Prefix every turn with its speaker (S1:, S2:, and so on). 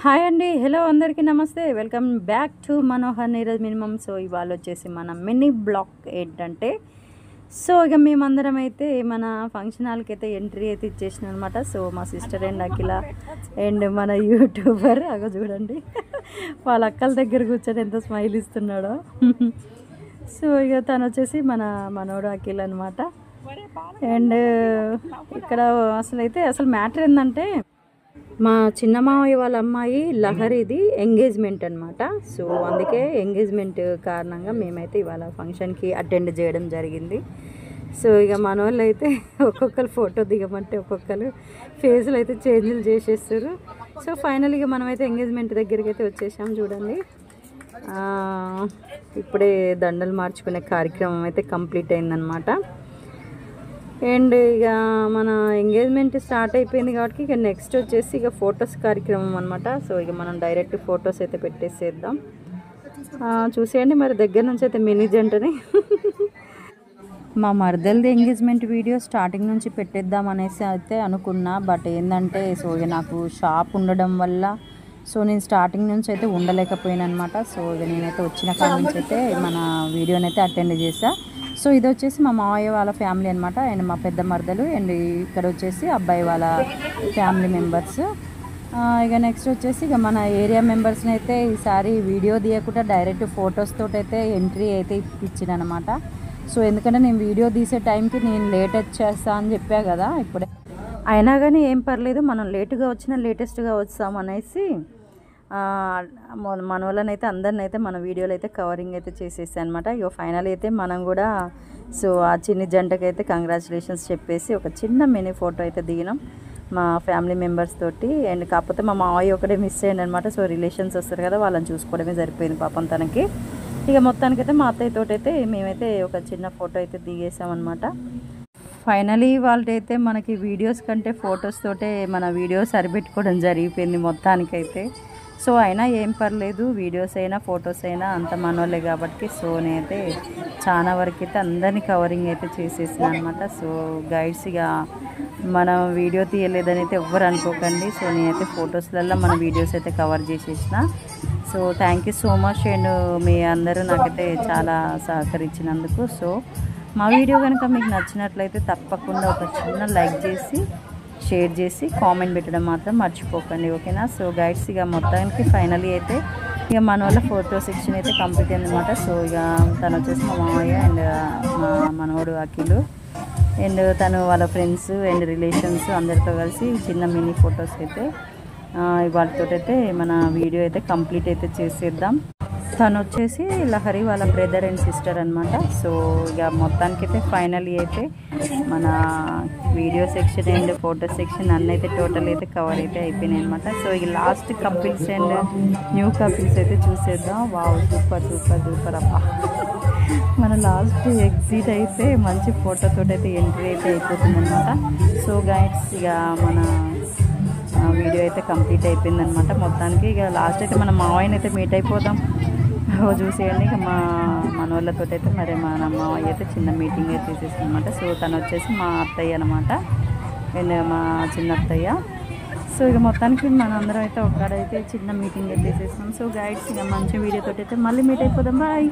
S1: Hi అండి, hello అందరికీ నమస్తే. Welcome back to Manohar Neeraj minimum. So ఇవాళ వచ్చేసి మన మినీ బ్లాగ్ ఏంటంటే, సో ఇక మేమందరం అయితే మన ఫంక్షన్ హాల్కి అయితే ఎంట్రీ అయితే ఇచ్చేసినాం అనమాట. సో మా సిస్టర్ అండ్ అఖిల అండ్ మన యూట్యూబర్ అగో చూడండి వాళ్ళ అక్కల దగ్గర కూర్చొని ఎంత స్మైల్ ఇస్తున్నాడో. సో ఇక తను వచ్చేసి మనోడు అఖిల్ అనమాట. అండ్ ఇక్కడ అసలు మ్యాటర్ ఏంటంటే, మా చిన్న మావయ్య వాళ్ళ అమ్మాయి లహరిది ఎంగేజ్మెంట్ అనమాట. సో అందుకే ఎంగేజ్మెంట్ కారణంగా మేమైతే ఇవాళ ఫంక్షన్కి అటెండ్ చేయడం జరిగింది. సో ఇక మన వాళ్ళు అయితే ఒక్కొక్కరు ఫోటో దిగమంటే ఒక్కొక్కరు ఫేస్లు అయితే చేంజ్లు చేసేస్తారు. సో ఫైనల్గా మనమైతే ఎంగేజ్మెంట్ దగ్గరికి అయితే వచ్చేసాం. చూడండి, ఇప్పుడే దండలు మార్చుకునే కార్యక్రమం అయితే కంప్లీట్ అయిందనమాట. అండ్ ఇక మన ఎంగేజ్మెంట్ స్టార్ట్ అయిపోయింది కాబట్టి ఇక నెక్స్ట్ వచ్చేసి ఇక ఫొటోస్ కార్యక్రమం అనమాట. సో ఇక మనం డైరెక్ట్ ఫొటోస్ అయితే పెట్టేసేద్దాం. చూసేయండి మరి దగ్గర నుంచి అయితే మినీ జంటని. మా మరదలది ఎంగేజ్మెంట్ వీడియో స్టార్టింగ్ నుంచి పెట్టేద్దాం అనేసి అయితే అనుకున్నా. బట్ ఏంటంటే, సో ఇక నాకు షాప్ ఉండడం వల్ల సో నేను స్టార్టింగ్ నుంచి అయితే ఉండలేకపోయాను అనమాట. సో ఇక నేనైతే వచ్చిన కాడి నుంచి అయితే మన వీడియోని అయితే అటెండ్ చేశా. సో ఇది వచ్చేసి మా మావయ్య వాళ్ళ ఫ్యామిలీ అనమాట. అండ్ మా పెద్ద మరదలు అండ్ ఇక్కడ వచ్చేసి అబ్బాయి వాళ్ళ ఫ్యామిలీ మెంబర్స్. ఇక నెక్స్ట్ వచ్చేసి ఇక మన ఏరియా మెంబర్స్ని అయితే ఈసారి వీడియో తీయకుండా డైరెక్ట్ ఫొటోస్ తోటి అయితే ఎంట్రీ అయితే ఇచ్చిన అనమాట. సో ఎందుకంటే నేను వీడియో తీసే టైంకి నేను లేట్ వచ్చేస్తా అని చెప్పా కదా ఇప్పుడే. అయినా కానీ ఏం పర్లేదు, మనం లేటుగా వచ్చినా లేటెస్ట్గా వస్తాం అనేసి మన వాళ్ళని అయితే అందరిని అయితే మన వీడియోలో అయితే కవరింగ్ అయితే చేసేసాను అనమాట. ఇక ఫైనల్ అయితే మనం కూడా సో ఆ చిన్ని జంటకి అయితే కంగ్రాచులేషన్స్ చెప్పేసి ఒక చిన్న మినీ ఫోటో అయితే దిగినాం మా ఫ్యామిలీ మెంబర్స్ తోటి. అండ్ కాకపోతే మా మావయ్య ఒకటే మిస్ అయ్యింది అనమాట. సో రిలేషన్స్ వస్తారు కదా, వాళ్ళని చూసుకోవడమే సరిపోయింది పాపం తనకి. ఇక మొత్తానికైతే మా అత్తయ్య తోటైతే మేమైతే ఒక చిన్న ఫోటో అయితే దిగేసామన్నమాట. ఫైనలీ వాళ్ళైతే మనకి వీడియోస్ కంటే ఫొటోస్ తోటే మన వీడియో సరిపెట్టుకోవడం జరిగిపోయింది మొత్తానికైతే. సో అయినా ఏం పర్లేదు, వీడియోస్ అయినా ఫొటోస్ అయినా అంత మనోళ్ళే కాబట్టి సో నేనైతే చాలా వరకు అయితే అందరినీ కవరింగ్ అయితే చేసేసాను అనమాట. సో గైడ్స్ ఇక మనం వీడియో తీయలేదని అయితే ఎవ్వరు అనుకోకండి. సో నేనైతే ఫొటోస్లలో మన వీడియోస్ అయితే కవర్ చేసేసిన. So thank you so much. And మీ అందరూ నాకైతే చాలా సహకరించినందుకు. సో మా వీడియో కనుక మీకు నచ్చినట్లయితే తప్పకుండా ఒక చిన్న లైక్ చేసి షేర్ చేసి కామెంట్ పెట్టడం మాత్రం మర్చిపోకండి, ఓకేనా. సో గైడ్స్ ఇక మొత్తానికి ఫైనలీ అయితే ఇక మన వాళ్ళ ఫోటో సెక్షన్ అయితే కంప్లీట్ అయింది అనమాట. సో ఇక తను వచ్చేసి మా మామయ్య అండ్ మా మనవడు అఖిలు అండ్ తను వాళ్ళ ఫ్రెండ్స్ అండ్ రిలేషన్స్ అందరితో కలిసి చిన్న మినీ ఫొటోస్ అయితే వాటితోటైతే మన వీడియో అయితే కంప్లీట్ అయితే చేసేద్దాం. తను వచ్చేసి లహరి వాళ్ళ బ్రదర్ అండ్ సిస్టర్ అనమాట. సో ఇక మొత్తానికైతే ఫైనలీ అయితే మన video section and photo section అన్నీ అయితే టోటల్ అయితే కవర్ అయితే అయిపోయినాయి అనమాట. సో ఇక last couples and new couples అయితే చూసేద్దాం. వావ్, సూపర్ సూపర్ సూపర్ అబ్బా. మన లాస్ట్ ఎగ్జిట్ అయితే మంచి ఫోటోతో అయితే ఎంట్రీ అయితే అయిపోతుంది అనమాట. సో గైడ్స్ ఇక మన వీడియో అయితే కంప్లీట్ అయిపోయింది అనమాట. మొత్తానికి ఇక లాస్ట్ అయితే మన మావయ్యని అయితే మీట్ అయిపోదాం. చూసేయండి ఇక మన వాళ్ళతో అయితే మరి మన మావయ్య అయితే చిన్న మీటింగ్ అయితే తీసేస్తుంది అనమాట. సో తను వచ్చేసి మా అత్తయ్య అనమాట అండ్ మా చిన్న అత్తయ్య. సో ఇక మొత్తానికి మనందరం అయితే ఒక్కడైతే చిన్న మీటింగ్ అయితే తీసేస్తాం. సో గైడ్స్ ఇక మంచి వీడియోతో అయితే మళ్ళీ మీట్ అయిపోదాం. బాయ్.